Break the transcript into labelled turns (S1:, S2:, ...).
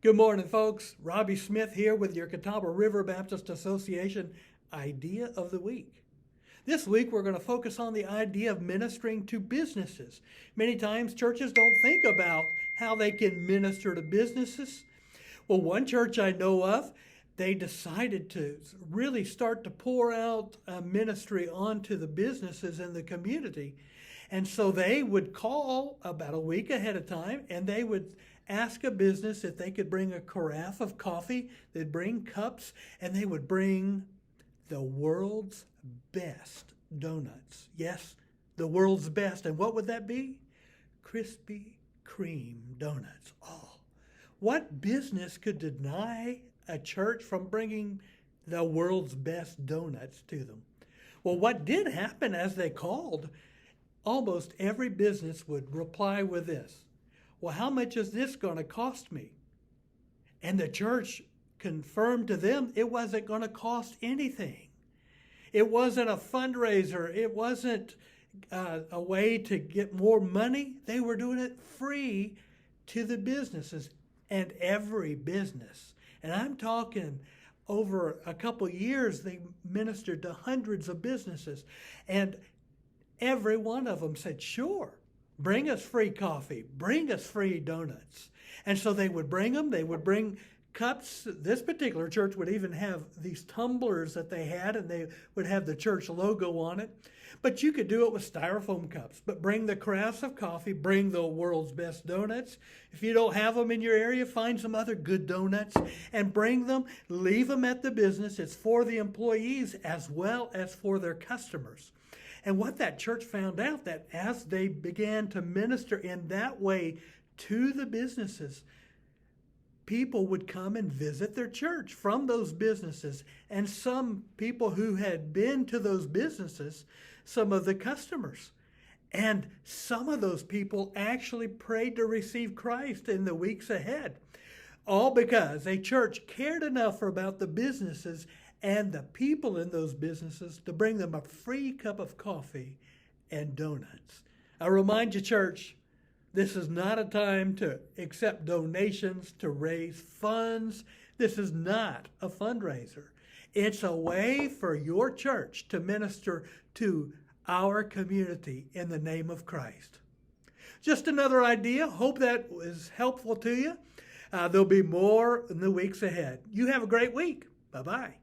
S1: Good morning, folks. Robby Smith here with your Catawba River Baptist Association Idea of the Week. This week, we're going to focus on the idea of ministering to businesses. Many times, churches don't think about how they can minister to businesses. Well, one church I know of, they decided to really start to pour out a ministry onto the businesses in the community. And so they would call about a week ahead of time, and they would ask a business if they could bring a carafe of coffee. They'd bring cups, and they would bring the world's best donuts. Yes, the world's best. And what would that be? Krispy Kreme donuts. Oh, what business could deny a church from bringing the world's best donuts to them? Well, what did happen as they called, almost every business would reply with this: well, how much is this going to cost me? And the church confirmed to them it wasn't going to cost anything. It wasn't a fundraiser. It wasn't a way to get more money. They were doing it free to the businesses, and every business. And I'm talking over a couple years, they ministered to hundreds of businesses. And every one of them said, sure, bring us free coffee, bring us free donuts. And so they would bring them, they would bring cups. This particular church would even have these tumblers that they had, and they would have the church logo on it. But you could do it with styrofoam cups. But bring the carafes of coffee, bring the world's best donuts. If you don't have them in your area, find some other good donuts and bring them. Leave them at the business. It's for the employees as well as for their customers. And what that church found out, that as they began to minister in that way to the businesses, people would come and visit their church from those businesses. And some people who had been to those businesses, some of the customers. And some of those people actually prayed to receive Christ in the weeks ahead. All because a church cared enough about the businesses and the people in those businesses to bring them a free cup of coffee and donuts. I remind you, church, this is not a time to accept donations to raise funds. This is not a fundraiser. It's a way for your church to minister to our community in the name of Christ. Just another idea. Hope that was helpful to you. There'll be more in the weeks ahead. You have a great week. Bye-bye.